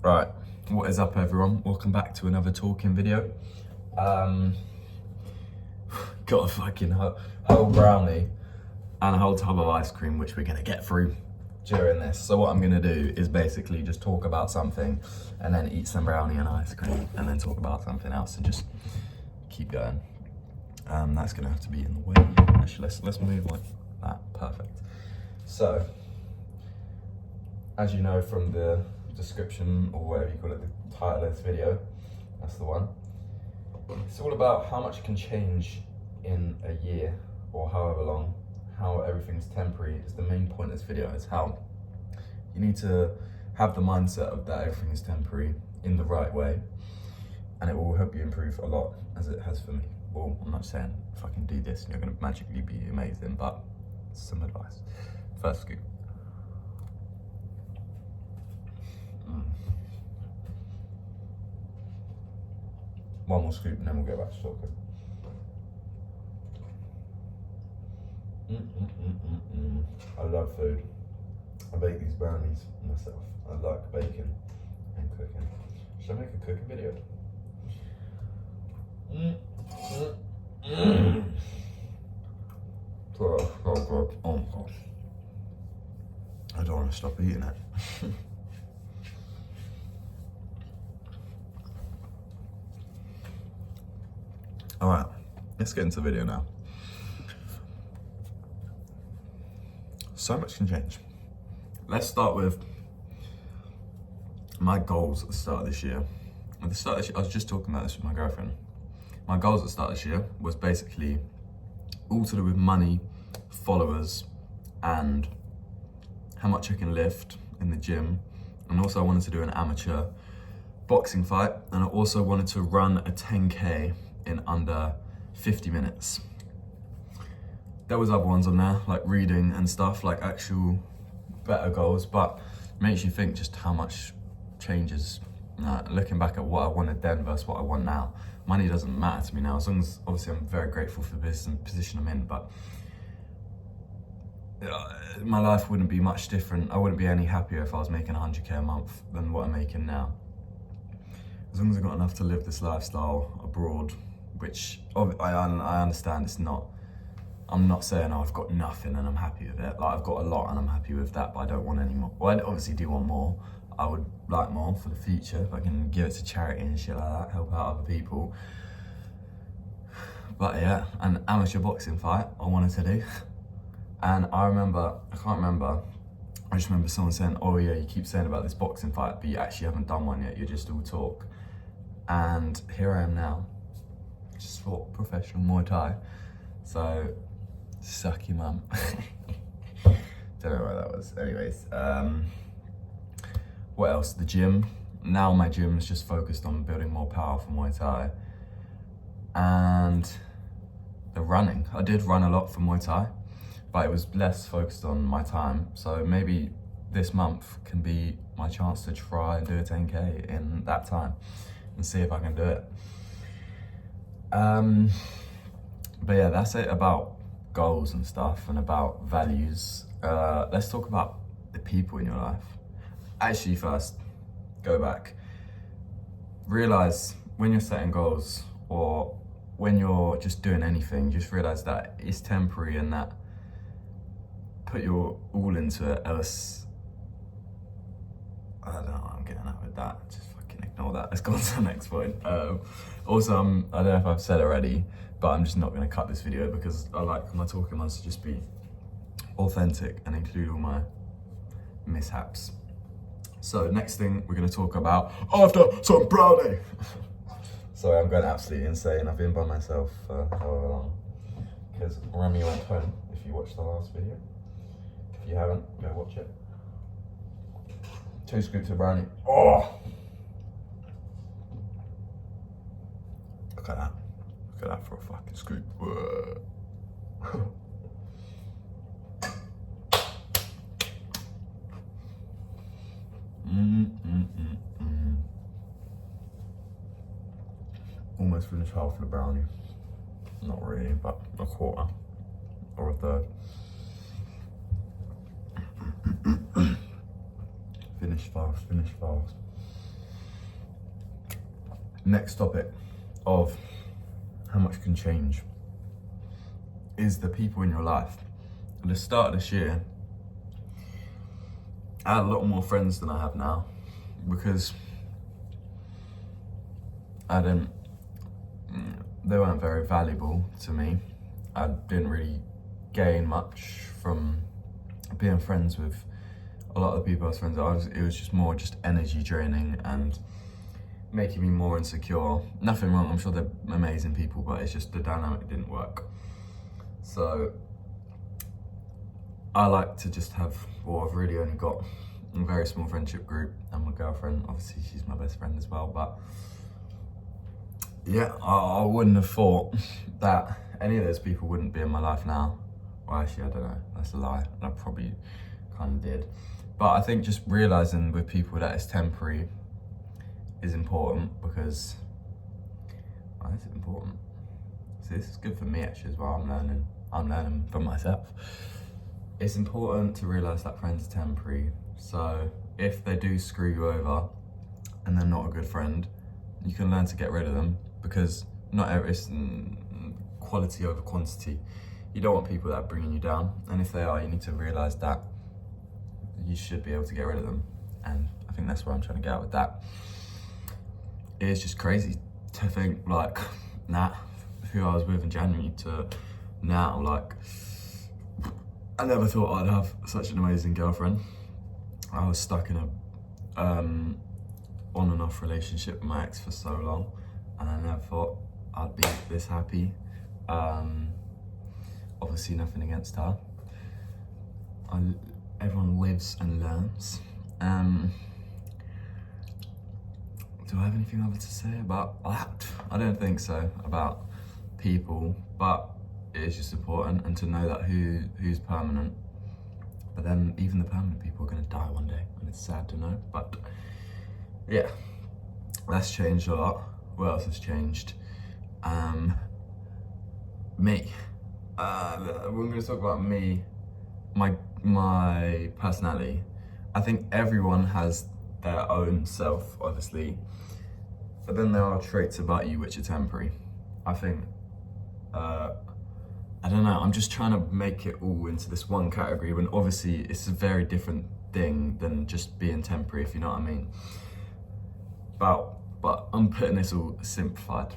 Right, what is up everyone? Welcome back to another talking video. Got a fucking whole brownie and a whole tub of ice cream which we're gonna get through during this. So what I'm gonna do is basically just talk about something and then eat some brownie and ice cream and then talk about something else and just keep going. That's gonna have to be in the way. Actually, let's move like that, perfect. So, as you know from the description or whatever you call it, the title of this video, that's the one. It's all about how much can change in a year or however long, how everything's temporary is the main point of this video. Is how you need to have the mindset of that everything is temporary in the right way, and it will help you improve a lot as it has for me. Well, I'm not saying fucking do this and you're gonna magically be amazing, but some advice. First scoop. One more scoop and then we'll get back to talking. I love food. I bake these brownies myself. I like baking and cooking. Should I make a cooking video? Oh God. I don't want to stop eating it. All right, let's get into the video now. So much can change. Let's start with my goals at the start of this year. At the start of this year, I was just talking about this with my girlfriend. My goals at the start of this year was basically all to do with money, followers, and how much I can lift in the gym. And also I wanted to do an amateur boxing fight. And I also wanted to run a 10K in under 50 minutes. There was other ones on there, like reading and stuff, like actual better goals, but it makes you think just how much changes. Looking back at what I wanted then versus what I want now, money doesn't matter to me now, as long as, obviously I'm very grateful for the position I'm in, but my life wouldn't be much different. I wouldn't be any happier if I was making 100K a month than what I'm making now. As long as I've got enough to live this lifestyle abroad, which I understand it's not, I'm not saying I've got nothing and I'm happy with it. Like I've got a lot and I'm happy with that, but I don't want any more. Well, I obviously do want more. I would like more for the future. If I can give it to charity and shit like that, help out other people. But yeah, an amateur boxing fight I wanted to do. And I just remember someone saying, oh yeah, you keep saying about this boxing fight, but you actually haven't done one yet, you're just all talk. And here I am now, just for professional Muay Thai. So, suck your mum. Don't know where that was. Anyways, what else? The gym. Now my gym is just focused on building more power for Muay Thai. And the running. I did run a lot for Muay Thai, but it was less focused on my time. So maybe this month can be my chance to try and do a 10K in that time and see if I can do it. But yeah, that's it about goals and stuff and about values. Let's talk about the people in your life. Actually, first, go back. Realize when you're setting goals or when you're just doing anything, just realize that it's temporary and that put your all into it, else, I don't know what I'm getting at with that. Just fucking ignore that. Let's go on to the next point. Also, I don't know if I've said already, but I'm just not going to cut this video because I like my talking ones to just be authentic and include all my mishaps. So next thing we're going to talk about after some brownie. Sorry, I'm going absolutely insane. I've been by myself for however long because Remy went home. If you watched the last video, if you haven't, go watch it. 2 scoops of brownie. Oh, look at that. Look at that for a fucking scoop. Almost finished half of the brownie. Not really, but a quarter or a third. Finish fast, finish fast. next topic of how much can change is the people in your life. At the start of this year, I had a lot more friends than I have now because they weren't very valuable to me. I didn't really gain much from being friends with a lot of the people I was friends with. It was just more energy draining and making me more insecure. Nothing wrong, I'm sure they're amazing people, but it's just the dynamic didn't work. So I like to just have, I've really only got a very small friendship group and my girlfriend. Obviously she's my best friend as well, but yeah, I wouldn't have thought that any of those people wouldn't be in my life now. Well, actually, I don't know, that's a lie. I probably kind of did. But I think just realizing with people that it's temporary is important, because, why is it important? See, this is good for me actually as well. I'm learning for myself. It's important to realize that friends are temporary. So if they do screw you over and they're not a good friend, you can learn to get rid of them, because it's quality over quantity. You don't want people that are bringing you down, and if they are, you need to realize that you should be able to get rid of them. And I think that's where I'm trying to get at with that. It is just crazy to think, like, who I was with in January to now, like, I never thought I'd have such an amazing girlfriend. I was stuck in a on and off relationship with my ex for so long, and I never thought I'd be this happy. Obviously nothing against her. Everyone lives and learns. Do I have anything other to say about that? I don't think so, about people, but it is just important, and to know that who's permanent. But then even the permanent people are gonna die one day, and it's sad to know, but yeah, that's changed a lot. What else has changed? Me. We're gonna talk about me, my personality. I think everyone has their own self, obviously, but then there are traits about you which are temporary. I think, I don't know, I'm just trying to make it all into this one category, when obviously it's a very different thing than just being temporary, if you know what I mean. But I'm putting this all simplified.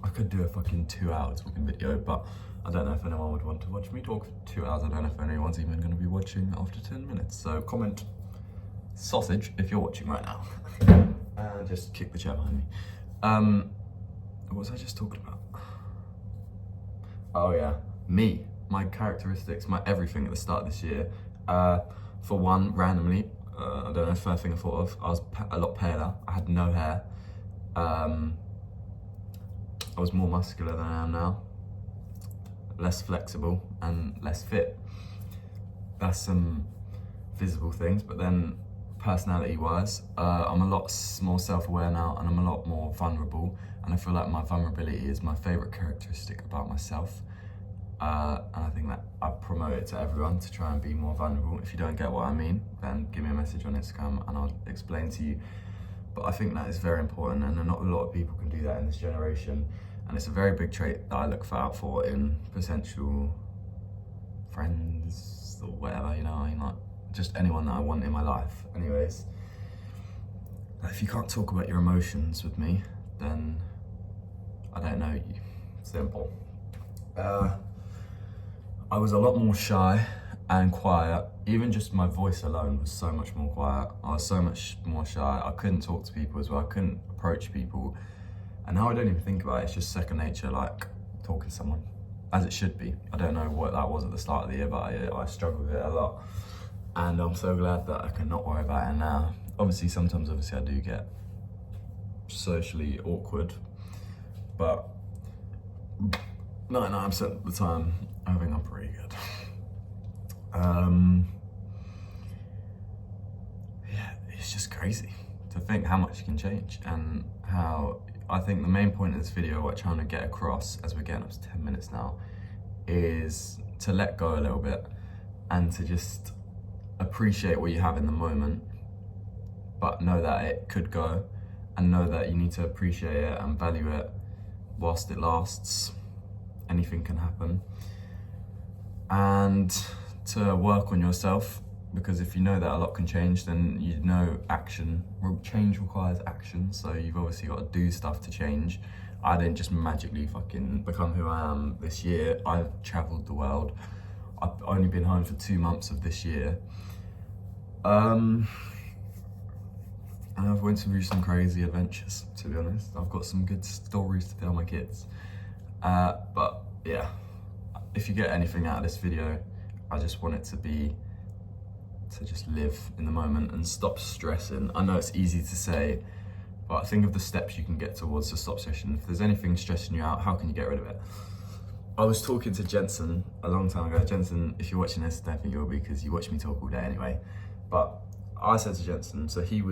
I could do a fucking 2 hour talking video, but I don't know if anyone would want to watch me talk for 2 hours. I don't know if anyone's even gonna be watching after 10 minutes. So comment sausage if you're watching right now. And just kick the chair behind me. What was I just talking about? Oh yeah, me, my characteristics, my everything at the start of this year. For one, randomly, I don't know, the first thing I thought of, I was a lot paler. I had no hair. I was more muscular than I am now, less flexible and less fit. That's some visible things, but then personality-wise, I'm a lot more self-aware now, and I'm a lot more vulnerable, and I feel like my vulnerability is my favourite characteristic about myself. And I think that I promote it to everyone to try and be more vulnerable. If you don't get what I mean, then give me a message on Instagram and I'll explain to you. But I think that is very important, and not a lot of people can do that in this generation. And it's a very big trait that I look out for in potential friends or whatever, you know, I mean, like just anyone that I want in my life. Anyways, if you can't talk about your emotions with me, then I don't know you. Simple. I was a lot more shy and quiet. Even just my voice alone was so much more quiet. I was so much more shy. I couldn't talk to people as well. I couldn't approach people. And now I don't even think about it. It's just second nature, like talking to someone, as it should be. I don't know what that was at the start of the year, but I struggled with it a lot. And I'm so glad that I can not worry about it now. Obviously, sometimes I do get socially awkward, but 99% of the time, I think I'm pretty good. Yeah, it's just crazy to think how much you can change, and how I think the main point of this video, what I'm trying to get across, as we're getting up to 10 minutes now, is to let go a little bit and to just appreciate what you have in the moment, but know that it could go, and know that you need to appreciate it and value it whilst it lasts. Anything can happen. And to work on yourself, because if you know that a lot can change, then you know change requires action. So you've obviously got to do stuff to change. I didn't just magically fucking become who I am this year. I've traveled the world. I've only been home for 2 months of this year. And I've went through some crazy adventures, to be honest. I've got some good stories to tell my kids. But yeah, if you get anything out of this video, I just want it to be to just live in the moment and stop stressing. I know it's easy to say, but think of the steps you can get towards to stop stressing. If there's anything stressing you out, how can you get rid of it? I was talking to Jensen a long time ago. Jensen, if you're watching this, I don't think you will be, because you watch me talk all day anyway. But I said to Jensen, so he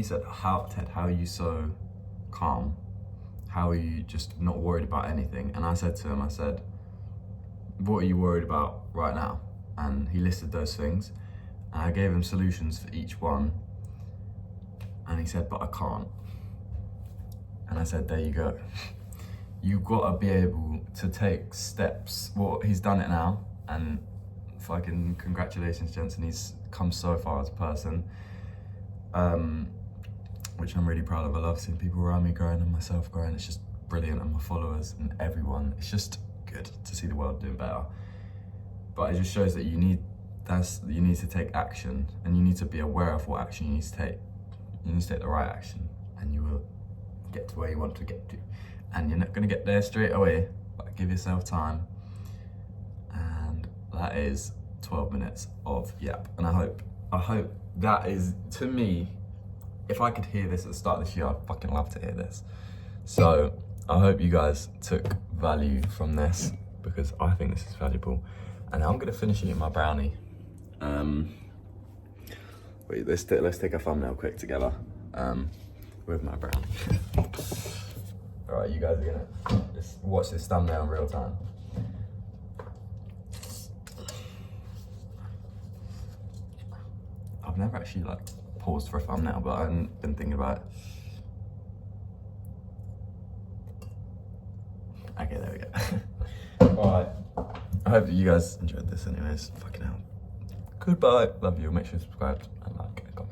said, Ted, how are you so calm? How are you just not worried about anything? And I said to him, I said, what are you worried about right now? And he listed those things. And I gave him solutions for each one. And he said, but I can't. And I said, there you go. You've got to be able to take steps. Well, he's done it now. And fucking congratulations, Jensen. He's come so far as a person. Which I'm really proud of. I love seeing people around me growing and myself growing. It's just brilliant, and my followers and everyone. It's just good to see the world doing better. But it just shows that you need to take action, and you need to be aware of what action you need to take. You need to take the right action, and you will get to where you want to get to. And you're not going to get there straight away, but give yourself time. And that is 12 minutes of yap. And I hope that is, to me, if I could hear this at the start of this year, I'd fucking love to hear this. So I hope you guys took value from this, because I think this is valuable. And I'm gonna finish eating my brownie. Wait, let's take a thumbnail quick together with my brownie. All right, you guys are gonna just watch this thumbnail in real time. I've never actually paused for a thumbnail, but I haven't been thinking about it. Okay, there we go. All right. I hope that you guys enjoyed this anyways. Fucking hell. Goodbye. Love you. Make sure you subscribe and like and comment.